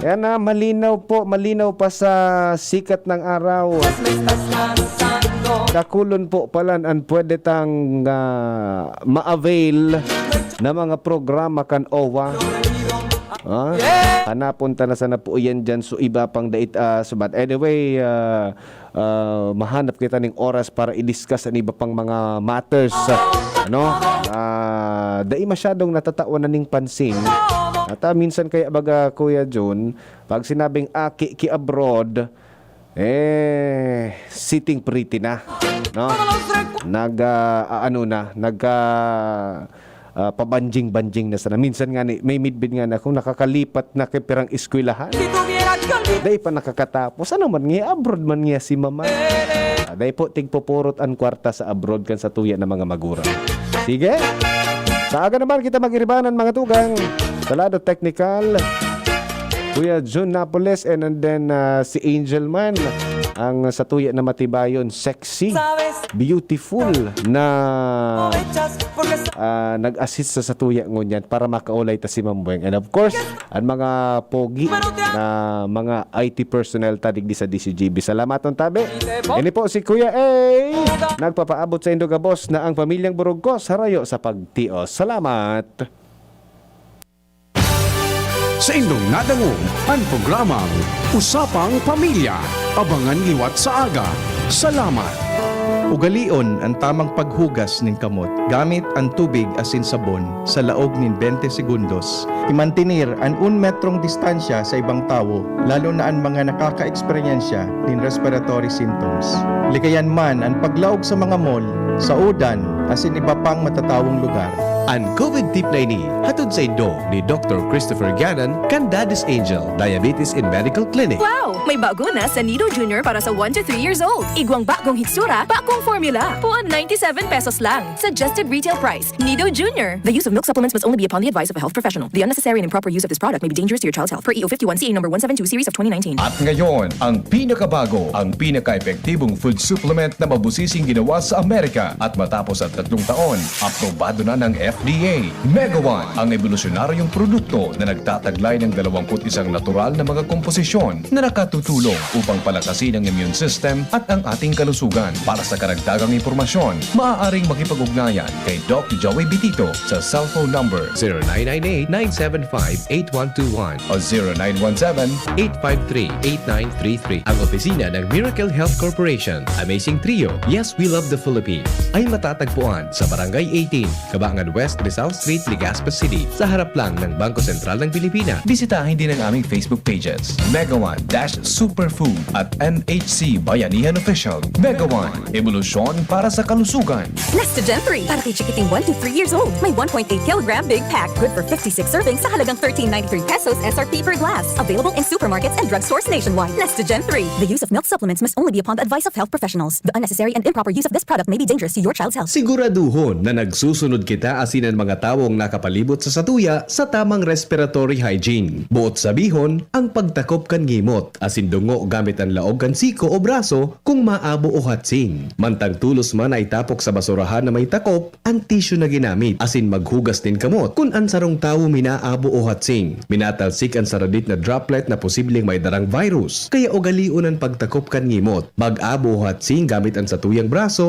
Yan na, malinaw pa sa sikat ng araw. Dakulon po pala ang pwede tang ma-avail na mga programa kan OWA. Hanapon ta na sana po yan dyan so iba pang dait subat. Anyway, mahanap kita ng oras para i-discuss ang iba pang mga matters. Dai masyadong natatawan na ning pansin. At minsan kaya baga Kuya John, pag sinabing aki ki abroad, sitting pretty na, no? Pabanjing-banjing na sana. Minsan nga may midbid nga na kung nakakalipat na kay pirang eskwelahan. Day pa nakakatapos. Ano man nga, abroad man nga si mama. Day po, tigpupurot ang kwarta sa abroad kan sa tuya ng mga magurang. Sige. Sa aga naman kita mag-iribanan mga tugang. Salado Technical, Kuya Jun Napoles, and then si Angel man. Ang sa tuya na matibayon, sexy, beautiful na nag-assist sa tuya ngunyan para makaulay ta si Mambueng. And of course, ang mga pogi na mga IT personnel tadig di sa DCGB. Salamat on tabi. Ini po si Kuya A. Nagpapaabot sa Indoga Boss na ang pamilyang Burugos harayo sa pagtios. Salamat. Sa inyong nadangog ang programang Usapang Pamilya. Abangan liwat sa aga. Salamat. Ugalion ang tamang paghugas ng kamot gamit ang tubig asin sabon sa laog ng 20 segundos. Imantinir ang 1 metrong distansya sa ibang tao, lalo na ang mga nakaka-eksperyensya ng respiratory symptoms. Likayan man ang paglaog sa mga mall, sa udan, asin iba pang matatawong lugar. Ang COVID tip na ini, hatod sa Indo ni Dr. Christopher Gannon, kan Daddy's Angel Diabetes and Medical Clinic. Wow! May bago na sa Nido Junior para sa 1 to 3 years old. Igwang bagong hitsura, bagong formula. Puan 97 pesos lang. Suggested retail price. Nido Junior. The use of milk supplements must only be upon the advice of a health professional. The unnecessary and improper use of this product may be dangerous to your child's health. Per EO 51 CA number 172 series of 2019. At ngayon, ang pinakabago, ang pinaka-epektibong food supplement na mabusising ginawa sa Amerika at matapos ang 3 taon, aprobado na ng FDA. Mega One, ang evolusyonaryong produkto na nagtataglay ng 21 natural na mga komposisyon na nakatutulong upang palakasin ang immune system at ang ating kalusugan. Para sa karagdagang impormasyon, maaaring makipag-ugnayan kay Doc Joey Bitito sa cellphone number 0998-975-8121 o 0917-853-8933. Ang opisina ng Miracle Health Corporation, Amazing Trio, Yes We Love the Philippines, ay matatagpuan sa Barangay 18, Kabangan West, Rizal Street, Legazpi City, sa harap lang ng Bangko Sentral ng Pilipinas. Bisitahin din ang aming Facebook pages, Mega One Superfood at NHC Bayanihan Official. Mega One, evolusyon para sa kalusugan. Nestogen 3 para kay chikiting 1 to 3 years old. May 1.8 kilogram big pack. Good for 56 servings sa halagang 13.93 pesos SRP per glass. Available in supermarkets and drugstores nationwide. Nestogen 3. The use of milk supplements must only be upon the advice of health professionals. The unnecessary and improper use of this product may be dangerous to your child's health. Siguraduhon na nagsusunod kita asinan mga tawong nakapalibot sa satuya sa tamang respiratory hygiene. Buot sabihon, ang pagtakop kan ngimot, asin dungo gamit ang laog kan siko o braso kung maabo o hatsing. Mantang tulos man ay tapok sa basurahan na may takop, ang tissue na ginamit, asin maghugas din kamot kung ang sarong tawo minaabo o hatsing. Minatalsik ang saradit na droplet na posibleng may darang virus. Kaya ugaliun ang pagtakop kan ngimot. Mag-abo o hatsing gamit ang satuyang braso